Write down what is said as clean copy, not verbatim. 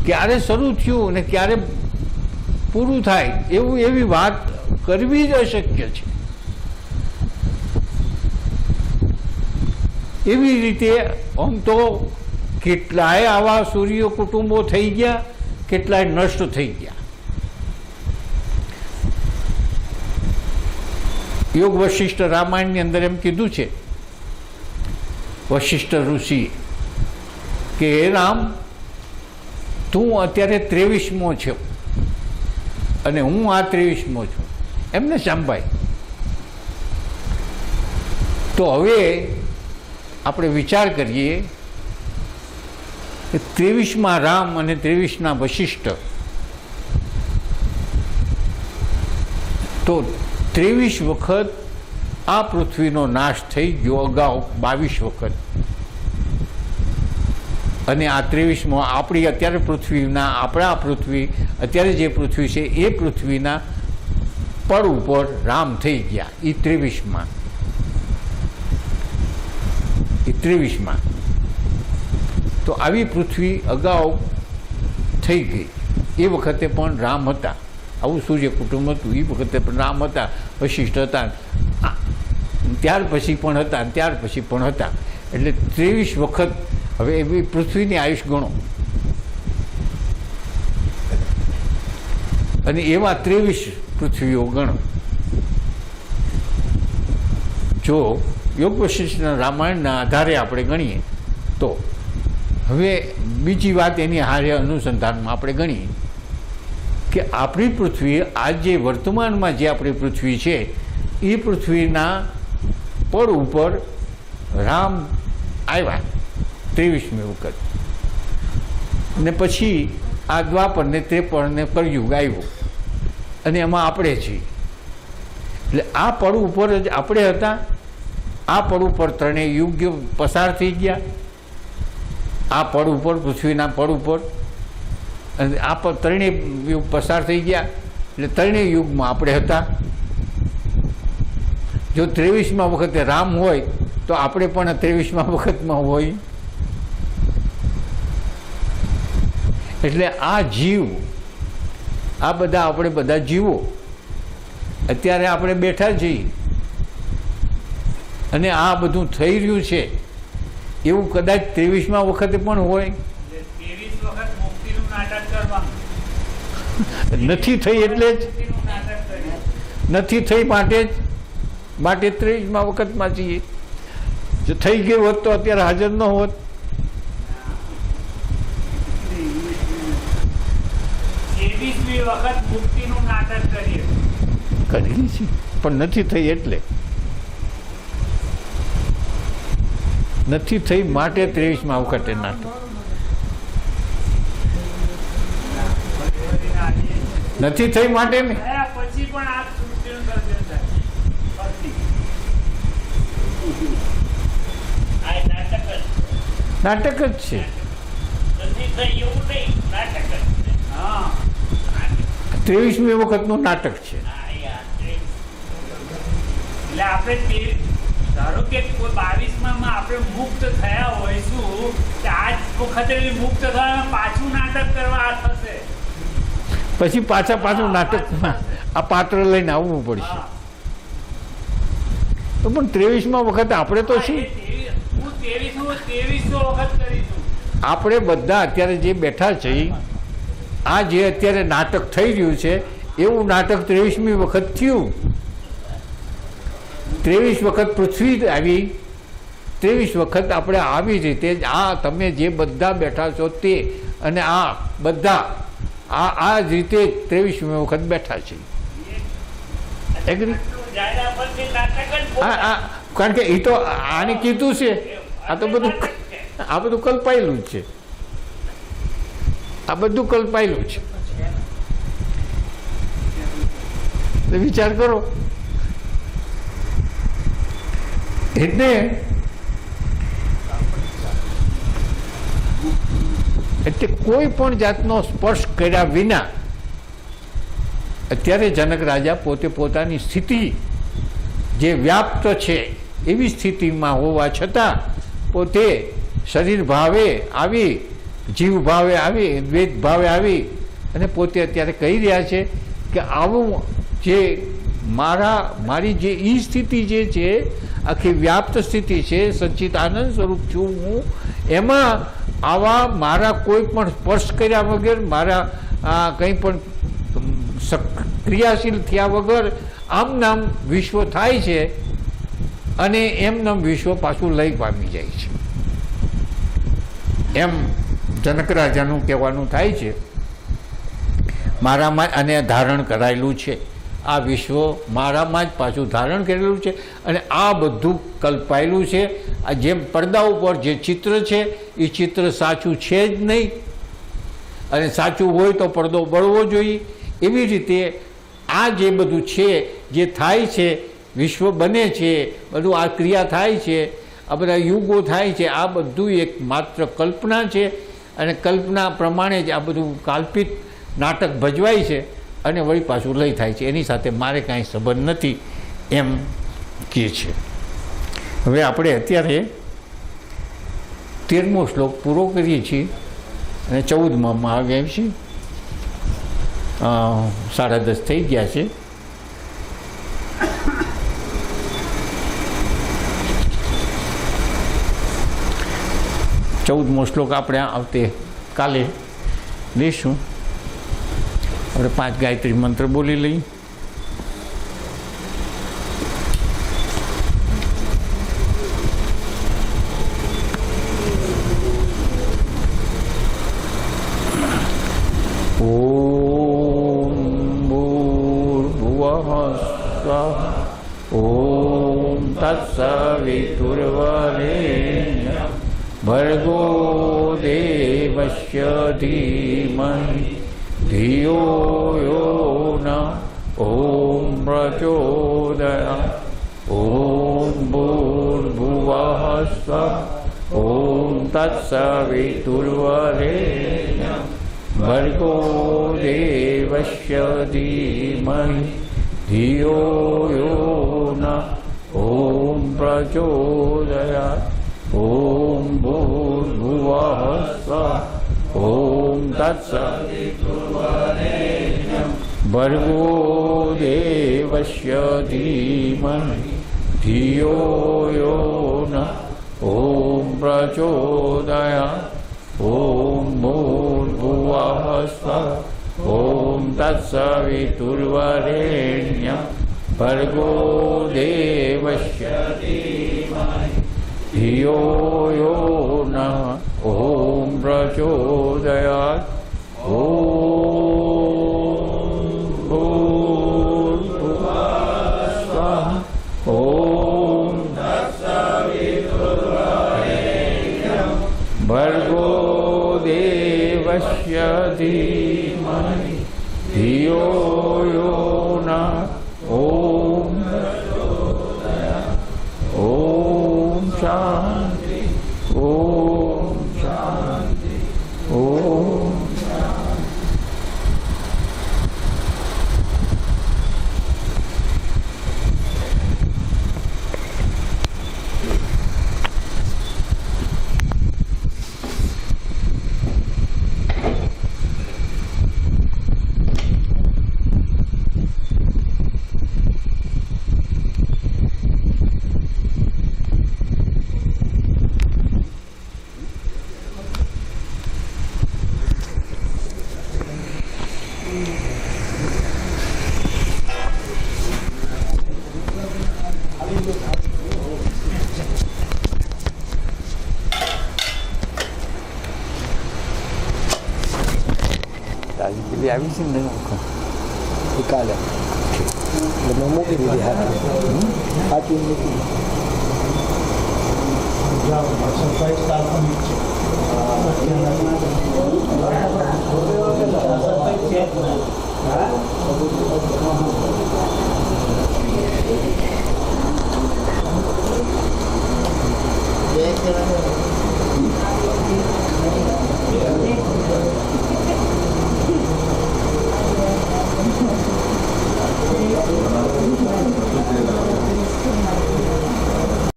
ક્યારે શરૂ થયું અને ક્યારે પૂરું થાય એવી વાત કરવી જ અશક્ય છે. એવી રીતે આમ તો કેટલાય આવા સૂર્ય કુટુંબો થઈ ગયા, કેટલાય નષ્ટ થઈ ગયા. યોગ વશિષ્ઠ રામાયણની અંદર એમ કીધું છે વશિષ્ઠ ઋષિ કે હે રામ, તું અત્યારે 23મો છો અને હું આ 23મો છું. એમને સાંભાઈ. તો હવે આપણે વિચાર કરીએ કે 23મા રામ અને 23ના વશિષ્ઠ, તો 23 વખત આ પૃથ્વીનો નાશ થઈ ગયો, અગાઉ 22 વખત. અને આ 23મો આપણી અત્યારે પૃથ્વીના, આપણા પૃથ્વી અત્યારે જે પૃથ્વી છે એ પૃથ્વીના પડ ઉપર રામ થઈ ગયા. એ 23માં તો આવી પૃથ્વી અગાઉ થઈ ગઈ. એ વખતે પણ રામ હતા, આવું સૂર્ય કુટુંબ હતું. એ વખતે પણ રામ હતા, વશિષ્ઠ હતા, ત્યાર પછી પણ હતા, ત્યાર પછી પણ હતા. એટલે 23 વખત. હવે એવી પૃથ્વીની આયુષ ગણો, અને એવા 23 પૃથ્વીઓ ગણો. જો યોગ વશિષ્ઠના રામાયણના આધારે આપણે ગણીએ તો હવે બીજી વાત એની હારે અનુસંધાનમાં આપણે ગણીએ કે આપણી પૃથ્વી, આ જે વર્તમાનમાં જે આપણી પૃથ્વી છે એ પૃથ્વીના પડ ઉપર રામ આવ્યા 23મી વખત. ને પછી આ દ્વાપર ને 53 ને કળયુગ આવ્યું અને એમાં આપણે છીએ. એટલે આ પડ ઉપર જ આપણે હતા. આ પડ ઉપર 3 યુગ પસાર થઈ ગયા. આ પડ ઉપર, પૃથ્વીના પડ ઉપર, અને આ 3 યુગ પસાર થઈ ગયા. એટલે 3 યુગમાં આપણે હતા. જો 23મા વખતે રામ હોય તો આપણે પણ 23મા વખતમાં હોય. એટલે આ જીવ, આ બધા આપણે બધા જીવો અત્યારે આપણે બેઠા છીએ અને આ બધું થઈ રહ્યું છે, એવું કદાચ 23મા વખતે પણ હોય. નથી થઈ એટલે જ નથી થઈ, માટે 23મા વખતમાં છીએ. જો થઈ ગયું હોત તો અત્યારે હાજર ન હોત. વખત મુક્તિનું નાટક કરીએ છીએ પણ નથી થઈ, એટલે નથી થઈ માટે 23મા વખતે નાટક. નથી થઈ માટે ને પછી પણ આ સૃષ્ટિનું સર્જન થાય. નાટક જ છે. નથી થઈ એવું નહીં, નાટક જ છે. હા, 23મી વખતનું નાટક છે. એટલે આપણે ધારો કે 22માં આપણે મુક્ત થયા હોઈશું, કે આજ વખતે મુક્ત થવા પાછું નાટક કરવા થશે. પછી પાછું નાટકમાં આ પાત્ર લઈને આવવું પડશે. તો પણ 23મા વખતે આપણે તો છીએ. હું 2300 વખત કરીશું. આપણે બધા અત્યારે જે બેઠા છીએ, આ જે અત્યારે નાટક થઈ રહ્યું છે એવું નાટક 23મી વખત થયું. 23 વખત પૃથ્વી આવી, 23 વખત આપણે આવી રીતે આ તમે જે બધા બેઠા છો તે, અને આ બધા આ જ રીતે 23મી વખત બેઠા છે. એગ્રી? કારણ કે એ તો આને કીધું છે. આ તો બધું કલ્પાયેલું જ છે. આ બધું કલ્પાયેલું છે. વિચાર કરો. એટલે કોઈ પણ જાતનો સ્પર્શ કર્યા વિના અત્યારે જનક રાજા પોતે પોતાની સ્થિતિ જે વ્યાપ્ત છે એવી સ્થિતિમાં હોવા છતાં પોતે શરીર ભાવે આવી જીવ ભાવે આવી, દ્વૈત ભાવે આવી અને પોતે અત્યારે કહી રહ્યા છે કે આવું જે મારી જે ઈ સ્થિતિ જે છે, આખી વ્યાપ્ત સ્થિતિ છે, સચ્ચિત આનંદ સ્વરૂપ છું હું, એમાં આવા મારા કોઈ પણ સ્પર્શ કર્યા વગર, મારા કંઈ પણ ક્રિયાશીલ થયા વગર આમ નામ વિશ્વ થાય છે અને એમ નામ વિશ્વ પાછું લઈ પામી જાય છે. એમ જનક રાજાનું કહેવાનું થાય છે. મારામાં અને ધારણ કરાયેલું છે, આ વિશ્વ મારામાં જ પાછું ધારણ કરેલું છે અને આ બધું કલ્પાયેલું છે. આ જેમ પડદા ઉપર જે ચિત્ર છે એ ચિત્ર સાચું છે જ નહીં, અને સાચું હોય તો પડદો બળવો જોઈએ. એવી રીતે આ જે બધું છે, જે થાય છે, વિશ્વ બને છે, બધું આ ક્રિયા થાય છે, આ બધા યુગો થાય છે, આ બધું એક માત્ર કલ્પના છે અને કલ્પના પ્રમાણે જ આ બધું કાલ્પિત નાટક ભજવાય છે અને વળી પાછું લઈ થાય છે. એની સાથે મારે કાંઈ સંબંધ નથી એમ કહે છે. હવે આપણે અત્યારે 13મો શ્લોક પૂરો કરીએ છીએ અને 14માં આવ્યા છીએ. 10:30 થઈ ગયા છે. ચૌદમો શ્લોક આપણે આવતે કાલે લઈશું. આપણે 5 ગાયત્રી મંત્ર બોલી લઈએ. ઓમ ભૂર્ભુવઃ સ્વઃ ઓમ તત્સવિતુર્વરેણ્યં ભર્ગો દેવસ્ય ધીમહિ ધિયો યો ન ઓમ પ્રચોદયાત્. ઓમ ભૂર્ભુવઃ સ્વઃ ઓમ તત્સવિતુર્વરેણ્યં ભર્ગો દેવસ્ય ધીમહિ ધિયો યો ન ઓમ પ્રચોદયાત્. ઓમ ભૂર્ભુવઃ સ્વઃ ઓમ તત્સવિતુર્વરેણ્યં ભર્ગો દેવસ્ય ધીમહિ ધિયો યો ન ઓમ પ્રચોદયાત્. ઓમ ભૂર્ભુવઃ સ્વઃ ઓમ તત્સવિતુર્વરેણ્યં ભર્ગો દેવસ્ય ધીમહિ ધિયો યો ન ઓમ પ્રચોદયાત્. ઓમ ભૂર્ભુવઃ સ્વઃ ઓમ તત્સવિતુર્વરેણ્યં ભર્ગો દેવસ્ય ધીમહિ ધિયો યો ન ઓમ પ્રચોદયાત્. ઓમ શાંતિ. ઓમ શાંતિ. ઓમ પેલી આવી છે ને કાલે એટલે મેં મૂકી દીધી હાથી મૂકી દીધી.